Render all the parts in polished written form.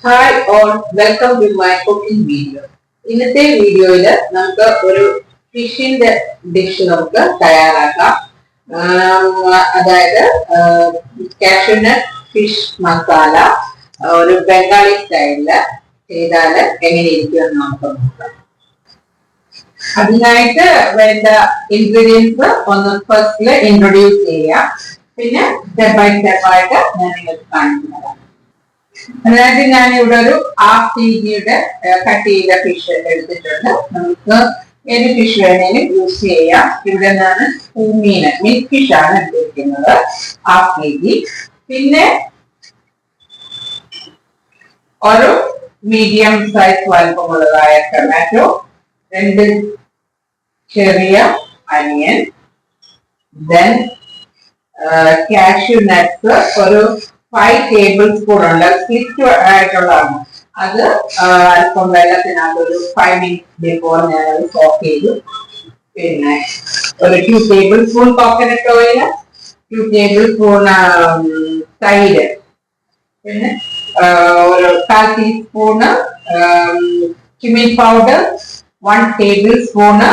Hi all, welcome to my cooking video. ഇന്നത്തെ വീഡിയോയിൽ നമുക്ക് ഒരു ഫിഷിന്റെ ഡിഷ് നമുക്ക് തയ്യാറാക്കാം. അതായത് കാഷ്യൂനട്ട് ഫിഷ് മസാല ഒരു ബംഗാളി സ്റ്റൈലില് ചെയ്താൽ എങ്ങനെ ഇരിക്കുമെന്ന് നമുക്ക് നോക്കാം. അതിനായിട്ട് വേണ്ട ഇൻഗ്രീഡിയൻസ് ഒന്ന് ഫസ്റ്റില് ഇൻട്രൊഡ്യൂസ് ചെയ്യാം. പിന്നെ സ്റ്റെപ്പ് ബൈ സ്റ്റെപ്പ് ആയിട്ട് ഞാൻ നിങ്ങൾക്ക് കാണിച്ചു തരാം. അതായത് ഞാൻ ഇവിടെ ഒരു ഹാഫ് kg കട്ട് ചെയ്ത ഫിഷ് എടുത്തിട്ടുണ്ട്. നമുക്ക് ഏത് ഫിഷ് വേണേലും യൂസ് ചെയ്യാം. ഇവിടെ ഞാൻ പൂമീന് മിൽക്ക് ഫിഷ് ആണ് എടുത്തിരിക്കുന്നത്, ഹാഫ് kg. പിന്നെ ഒരു മീഡിയം സൈസ് വലുപ്പമുള്ളതായ ടൊമാറ്റോ, 2 ചെറിയ അനിയൻ, ദെൻ കാഷ്യൂ നട്ട്സ് ഒരു 5 ടേബിൾ സ്പൂൺ ഉണ്ട്. സ്ലിറ്റ് ആയിട്ടുള്ളതാണ്. അത് അല്പം വെള്ളത്തിനകത്ത് ഒരു 5 മിനിറ്റ്സ് ബിഫോർ ഞാൻ അത് സോക്ക് ചെയ്തു. പിന്നെ ഒരു 2 table spoon coconut oil, 2 table spoon തൈര്, പിന്നെ ഒരു 1/4 teaspoon chilli powder, 1 table spoon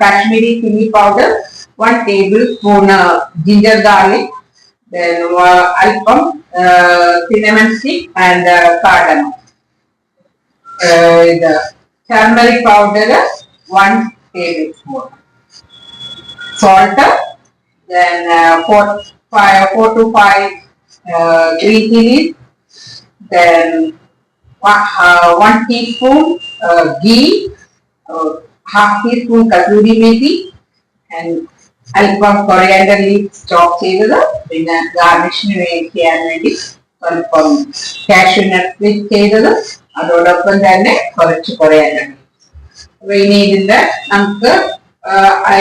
Kashmiri chilli powder, 1 table spoon ginger garlic, then alpam cinnamon stick and cardamom. The turmeric powder 1 tablespoon, salt, then 4 to 5 green chilies, then 1 teaspoon ghee, half teaspoon kasuri methi, and അല്പം coriander leaves ചോപ്പ് ചെയ്തത്, പിന്നെ ഗാർണിഷിന് ചെയ്യാൻ വേണ്ടി അല്പം cashew nut slit ചെയ്തത്, അതോടൊപ്പം തന്നെ കുറച്ച് കൊറിയാൻഡർ ലീവ്സ്. അപ്പൊ ഇനി നമുക്ക്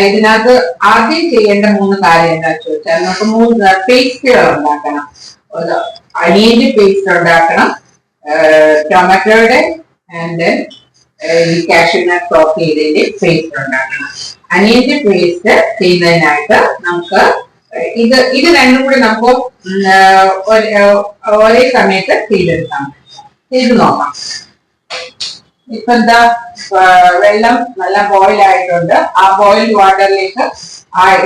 ഇതിനകത്ത് ആദ്യം ചെയ്യേണ്ട 3 കാര്യം എന്താണെന്ന് ചോദിച്ചാൽ, നമുക്ക് 3 പേസ്റ്റുകൾ ഉണ്ടാക്കണം. അനിയന്റെ പേസ്റ്റ് ഉണ്ടാക്കണം, ടൊമാറ്റോയുടെ ആൻഡ് ഈ കാഷ്യൂ നട്ട് ചോപ്പ് ചെയ്തതിന്റെ പേസ്റ്റ് ഉണ്ടാക്കണം. അനിയന്റെ പേസ്റ്റ് ചെയ്യുന്നതിനായിട്ട് നമുക്ക് ഇത് രണ്ടും കൂടി നമുക്ക് ഒരേ സമയത്ത് ചെയ്ത് നോക്കാം. ഇപ്പൊ എന്താ, വെള്ളം നല്ല ബോയിൽ ആയിട്ടുണ്ട്. ആ ബോയിൽഡ് വാട്ടറിലേക്ക്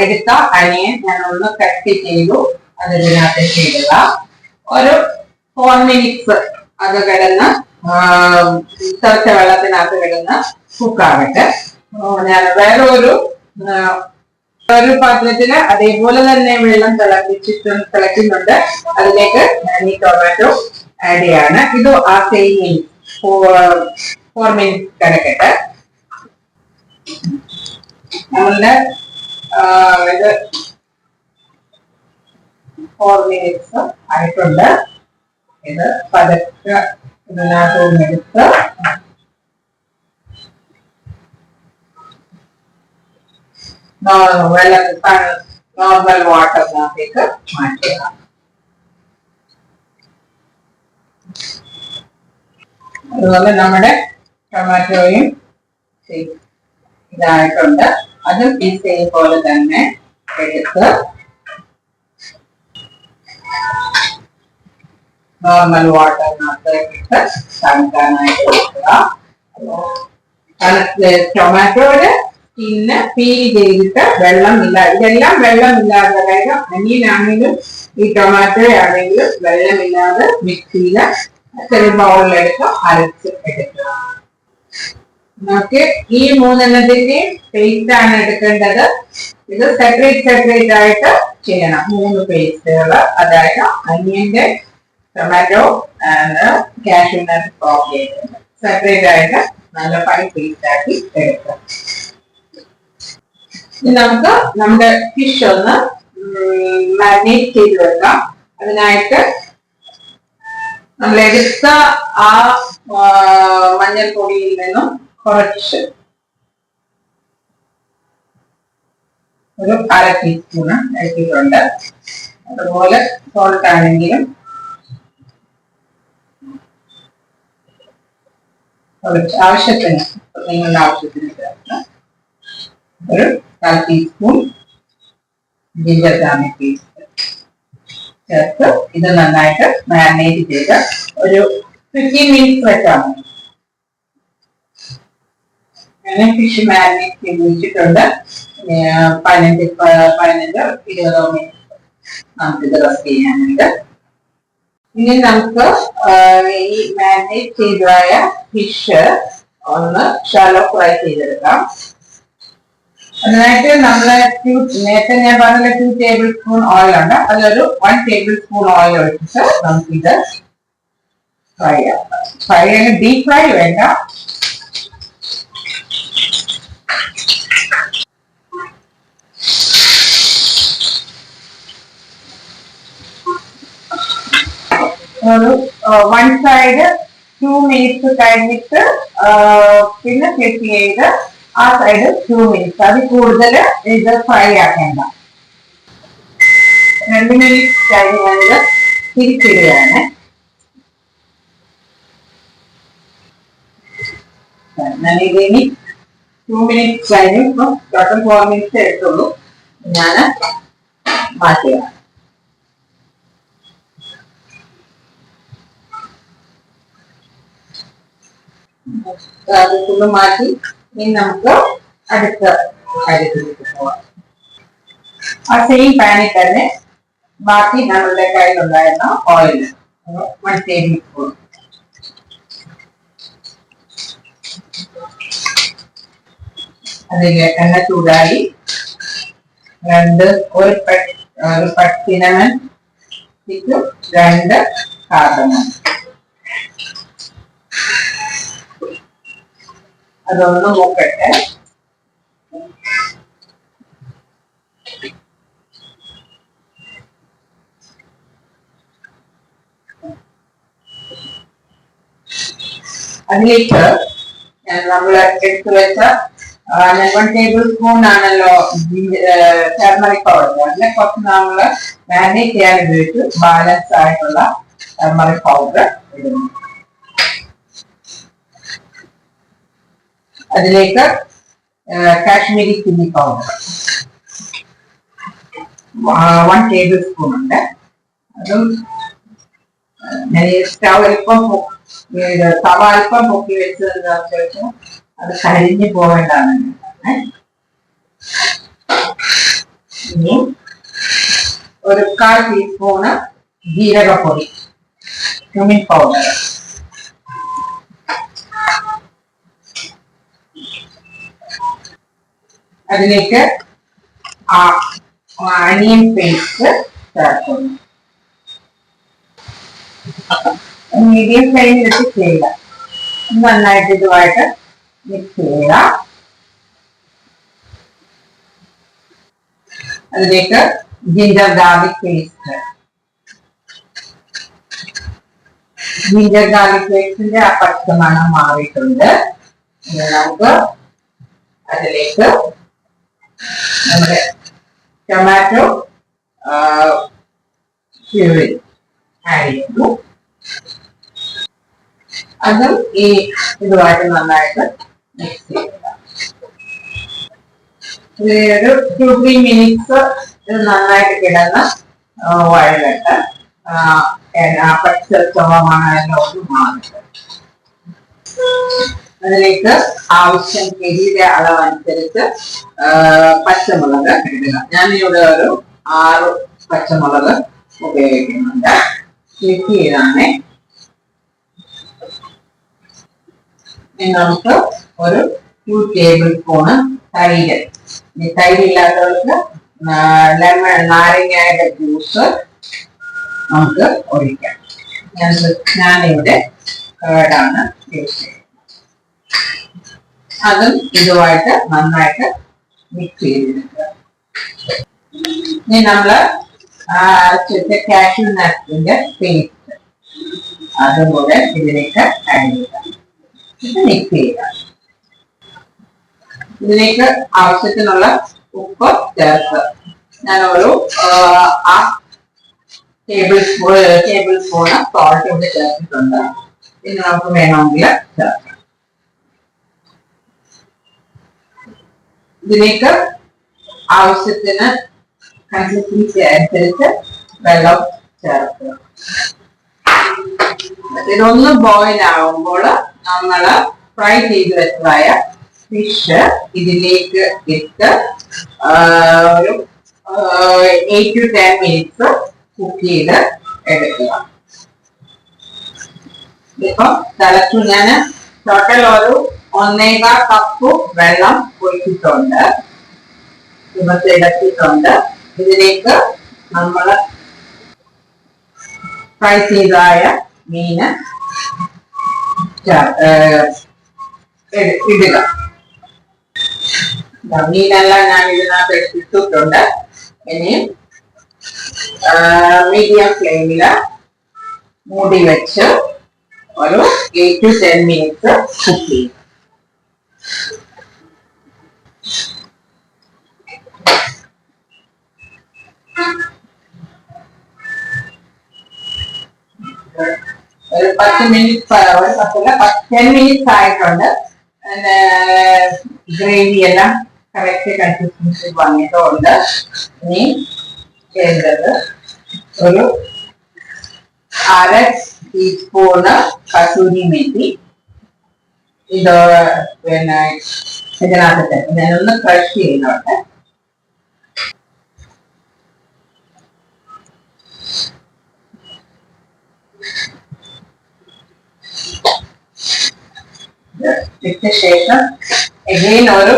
എടുത്ത അനിയൻ ഞാൻ ഒന്ന് കട്ട് ചെയ്തു. അത് ഇതിനകത്ത് ചെയ്തുക. ഒരു 4 മിനിറ്റ്സ് അത് കിടന്ന് തിളച്ച വെള്ളത്തിനകത്ത് കിടന്ന് കുക്കാവട്ടെ. ഞാൻ വേറെ ഒരു പാത്രത്തില് അതേപോലെ തന്നെ വെള്ളം തിളയ്ക്കുന്നുണ്ട്. അതിലേക്ക് ഞാൻ ഈ ടൊമാറ്റോ ആഡ് ചെയ്യാണ്. ഇത് ആ സെയിം 4 മിനിറ്റ്സ് കിടക്കട്ടെ. നമ്മളുടെ ഇത് 4 മിനിറ്റ്സ് ആയിട്ടുണ്ട്. ഇത് പതുക്കെ ഇതിനകത്ത് എടുത്ത് നോർമൽ വാട്ടറിനകത്തേക്ക് മാറ്റുക. അതുപോലെ നമ്മുടെ ടൊമാറ്റോയും ഇതായിട്ടുണ്ട്. അതും ഈ സെയിം പോലെ തന്നെ എടുത്ത് നോർമൽ വാട്ടറിനകത്തേക്ക് തണുക്കാനായിട്ട് വെക്കുക. ടൊമാറ്റോയുടെ സ്കിന്ന് പീൽ ചെയ്തിട്ട് വെള്ളമില്ല, ഇതെല്ലാം വെള്ളമില്ലാതെ, അതായത് അനിയനാണെങ്കിലും ഈ ടൊമാറ്റോ ആണെങ്കിലും വെള്ളമില്ലാതെ മിക്സിയില് ചെറിയ ബൗളിലെടുത്ത് അരച്ച് എടുക്കുക. നമുക്ക് ഈ 3 പേസ്റ്റ് ആണ് എടുക്കേണ്ടത്. ഇത് സെപ്പറേറ്റ് ആയിട്ട് ചെയ്യണം. 3 പേസ്റ്റുകൾ, അതായത് അനിയന്റെ, ടൊമാറ്റോ ആൻഡ് കാഷ്യൂ നട്ട് ചോപ്പ് ചെയ്തത് സെപ്പറേറ്റ് ആയിട്ട് നല്ല ഫൈൻ പേസ്റ്റ് ആക്കി എടുക്കുക. ഇനി നമുക്ക് നമ്മുടെ ഫിഷ് ഒന്ന് മാരിനേറ്റ് ചെയ്ത് വെക്കാം. അതിനായിട്ട് നമ്മൾ എടുത്ത ആ മഞ്ഞൾപ്പൊടിയിൽ നിന്നും കുറച്ച് ഒരു 1/2 ടീസ്പൂണ് എടുത്തിട്ടുണ്ട്. അതുപോലെ സോൾട്ട് ആണെങ്കിലും ആവശ്യത്തിന്, നിങ്ങളുടെ ആവശ്യത്തിന് ചേർത്ത് ഒരു 1/4 ടീസ്പൂൺ ജിഞ്ചർ ഗാർലിക് പേസ്റ്റ് ചേർത്ത് ഇത് നന്നായിട്ട് മാരിനേറ്റ് ചെയ്ത് ഒരു 15 minutes വെച്ചാണ് ഞാൻ ഫിഷ് മാരിനേറ്റ് ചെയ്ത് വെച്ചിട്ടുണ്ട്. 15-20 മിനിറ്റ് നമുക്കിത് റെസ്റ്റ് ചെയ്യാനുണ്ട്. ഇനി നമുക്ക് ഈ മാരിനേറ്റ് ചെയ്തതായ ഫിഷ് ഒന്ന് ഷാലോ ഫ്രൈ ചെയ്തെടുക്കാം. അതിനായിട്ട് നമ്മള് നേരത്തെ ഞാൻ പറഞ്ഞ 2 ടേബിൾ സ്പൂൺ ഓയിൽ ഉണ്ട്. അതിലൊരു 1 ടേബിൾ സ്പൂൺ ഓയിൽ ഒഴിച്ചിട്ട് നമുക്കിത് ഫ്രൈ ചെയ്യാം. ഫ്രൈ ചെയ്യാൻ ഡീപ് ഫ്രൈ വേണ്ട. ഒരു 1 സൈഡ് 2 മിനിറ്റ്സ് കഴിഞ്ഞിട്ട് പിന്നെ ഫ്ലിപ്പ് ചെയ്ത് ആ സൈഡ് 2 മിനിറ്റ്സ്, അത് കൂടുതൽ ഇത് ഫ്രൈ ആക്കേണ്ട. 2 മിനിറ്റ്സ് കഴിഞ്ഞ് ഞാനിത് തിരിച്ചിടുകയാണ്. ഞാനിതിനി 2 മിനിറ്റ്സ് കഴിഞ്ഞു. ഇപ്പം ടോട്ടൽ 4 മിനിറ്റ്സ് എടുത്തുള്ളൂ. ഞാൻ മാറ്റുക. അത് മാറ്റി ഇനി നമുക്ക് അടുത്ത കാര്യത്തിലേക്ക് പോവാം. ആ സെയിം പാനിൽ തന്നെ ബാക്കി നമ്മളുടെ കയ്യിലുണ്ടായിരുന്ന ഓയിൽ 1 ടേബിൾ സ്പൂൺ, അതിൽ എണ്ണ ചൂടായി ഒരു സിനമൺ സ്റ്റിക്കും 2 കാർഡമം, അതൊന്ന് മൂക്കട്ടെ. അതിലേക്ക് നമ്മൾ എടുത്തു വെച്ച 1 ടേബിൾ സ്പൂൺ ആണല്ലോ ടർമറിക് പൗഡർ, അതിനെ കുറച്ച് നമ്മള് മാരിനേറ്റ് ചെയ്യാൻ ഉപയോഗിച്ച് ബാലൻസ് ആയിട്ടുള്ള ടർമറിക് പൗഡർ ഇടുന്നു. അതിലേക്ക് Kashmiri chilli powder 1 table spoon ഉണ്ട്. അതും സ്റ്റവ് അല്പം തവ അല്പം പൊക്കി വെച്ചതെന്താണെന്ന് ചോദിച്ചാൽ അത് കരിഞ്ഞു പോവേണ്ടതാണ്. ഇനി ഒരു 1/4 ടീസ്പൂണ് ജീരകപ്പൊടി, ക്യുമിൻ പൗഡർ, അതിലേക്ക് അനിയൻ പേസ്റ്റ് ചേർക്കുന്നു. മീഡിയം ഫ്ലെയിമിൽ ഇട്ട് ചെയ്യുക. നന്നായിട്ട് ഇതുമായിട്ട് മിക്സ് ചെയ്യുക. അതിലേക്ക് ginger garlic paste, ginger garlic പേസ്റ്റിന്റെ ആ പച്ചമണം മാറിയിട്ടുണ്ട്. നമുക്ക് അതിലേക്ക് നമ്മുടെ ടൊമാറ്റോ പ്യൂറി ആഡ് ചെയ്തു. അതും ഈ ഇതുമായിട്ട് നന്നായിട്ട് മിക്സ് ചെയ്യുക. ഒരു 2-3 മിനിറ്റ്സ് ഇത് നന്നായിട്ട് കിടന്ന് വഴലട്ട് പച്ച ചുവമാണെല്ലാം ഒന്ന് മാറിട്ട് അതിലേക്ക് ആവശ്യം എരിയുടെ അളവനുസരിച്ച് പച്ചമുളക് ഇടുക. ഞാനിവിടെ ഒരു 6 പച്ചമുളക് ഉപയോഗിക്കുന്നുണ്ട്. ക്ലിക്ക് ചെയ്താണ്. നമുക്ക് ഒരു 2 ടേബിൾ സ്പൂണ് തൈര്, തൈരില്ലാത്തവർക്ക് നാരങ്ങയുടെ ജ്യൂസ് നമുക്ക് ഒഴിക്കാം. ഞാനിവിടെ കേടാണ് യൂസ് ചെയ്യുന്നത്. അതും ഇതുമായിട്ട് നന്നായിട്ട് മിക്സ് ചെയ്തെടുക്കുക. ഇനി നമ്മള് കാഷ്യൂ നട്ട്സിന്റെ പേസ്റ്റ് അതും കൂടെ ഇതിലേക്ക് ആഡ് ചെയ്യുക. ഇത് മിക്സ് ചെയ്യുക. ഇതിലേക്ക് ആവശ്യത്തിനുള്ള ഉപ്പ് ചേർത്ത് ഞാൻ ഒരു ടേബിൾ സ്പൂണ് സോൾട്ട് കൂടി ചേർത്തിട്ടുണ്ട്. ഇനി നമുക്ക് വേണമെങ്കിൽ ചേർക്കാം. ഇതിലേക്ക് ആവശ്യത്തിന് കൺസിസ്റ്റൻസി അനുസരിച്ച് വെള്ളം ചേർക്കുക. ഇതൊന്ന് ബോയിൽ ആവുമ്പോൾ നമ്മള് ഫ്രൈ ചെയ്ത് വെച്ചതായ ഫിഷ് ഇതിലേക്ക് ഇട്ട് ഒരു 8 to 10 minutes കുക്ക് ചെയ്ത് എടുക്കുക. ഇപ്പൊ തിളച്ചു. ഞാൻ ടോട്ടൽ ഒരു 1.25 കപ്പ് വെള്ളം ഒഴിച്ചിട്ടുണ്ട്. ഇടത്തിട്ടുണ്ട്. ഇതിലേക്ക് നമ്മൾ ഫ്രൈ ചെയ്തതായ മീന് ഇടുക. മീനെല്ലാം ഞാൻ ഇതിനകത്ത് ഇട്ടിട്ടുണ്ട്. ഇനി മീഡിയം ഫ്ലെയിമില് മൂടി വെച്ച് ഒരു 8 to 10 minutes കുക്ക് ചെയ്യും. ഒരു 10 minutes 10 minutes ആയിട്ടുണ്ട്. ഗ്രേവി എല്ലാം കറക്റ്റ് കൺസിസ്റ്റൻസി വന്നിട്ടുണ്ട്. ഇനി ചെയ്തത് ഒരു 1/2 ടീസ്പൂണ് കസൂരി മെത്തി ഇത് പിന്നെ ഇതിനകത്ത് ഞാനൊന്ന് ക്രഷ് ചെയ്യുന്നുണ്ട്. ഇട്ട ശേഷം again ഒരു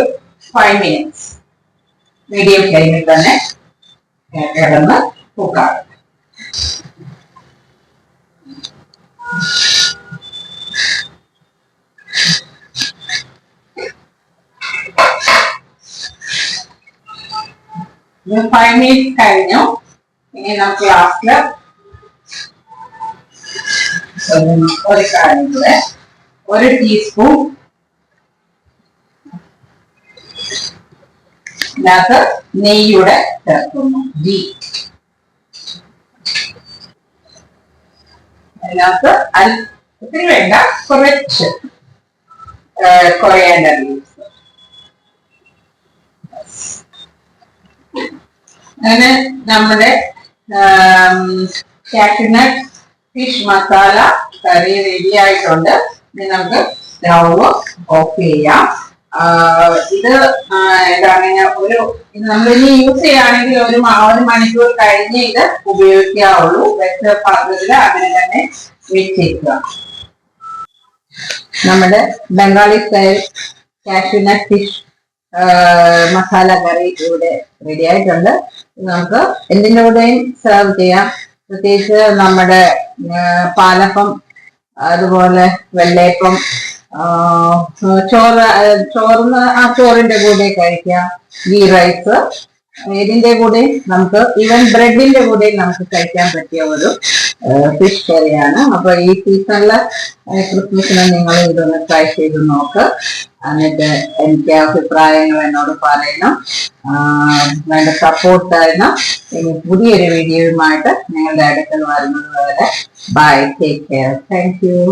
5 minutes മീഡിയം ഫ്ലെയിമിൽ തന്നെ കിടന്ന് കുക്കാണ്. ഇത് 5 minutes കഴിഞ്ഞു. ഇനി നമുക്ക് ലാസ്റ്റില് ഒരു കാര്യം കൂടെ 1 ടീസ്പൂൺ ഇതിനകത്ത് നെയ്യൂടെ ചേർക്കുന്നു. അതിനകത്ത് ഒത്തിരി വേണ്ട, കുറച്ച് കൊറിയാൻഡർ ലീവ്സ്. അങ്ങനെ നമ്മുടെ കാഷ്യൂനട്ട് ഫിഷ് മസാല കറി റെഡി ആയിട്ടുണ്ട്. ഇനി നമുക്ക് സ്റ്റവ് ഓഫ് ചെയ്യാം. ഇത് എന്താണ് ഇത് നമ്മളിനി യൂസ് ചെയ്യുകയാണെങ്കിൽ ഒരു മണിക്കൂർ കഴിഞ്ഞ് ഇത് ഉപയോഗിക്കാവുള്ളൂ. വെച്ച പാത്രത്തിൽ അങ്ങനെ തന്നെ വെച്ചേക്കുക. നമ്മുടെ Bengali style cashew nut fish masala curry ഇവിടെ റെഡി ആയിട്ടുണ്ട്. നമുക്ക് എന്തിൻ്റെ കൂടെയും സെർവ് ചെയ്യാം. പ്രത്യേകിച്ച് നമ്മുടെ പാലപ്പം, അതുപോലെ വെള്ളയപ്പം, ചോറിന്റെ കൂടെ കഴിക്കാം. ഗീ റൈസ്, ഇതിന്റെ കൂടെ നമുക്ക് ഈവൻ ബ്രെഡിന്റെ കൂടെ നമുക്ക് കഴിക്കാൻ പറ്റിയ ഒരു ഫിഷ് കറിയാണ്. അപ്പൊ ഈ സീസണില് ക്രിസ്മസിന് നിങ്ങൾ ഇതൊന്ന് ട്രൈ ചെയ്ത് നോക്ക്. എന്നിട്ട് എനിക്ക് അഭിപ്രായങ്ങൾ എന്നോട് പറയണം. വേണ്ട സപ്പോർട്ട് തരണം. ഇനി പുതിയൊരു വീഡിയോയുമായിട്ട് നിങ്ങളുടെ അടുക്കൽ വരുന്നത് വരെ bye, take care, thank U.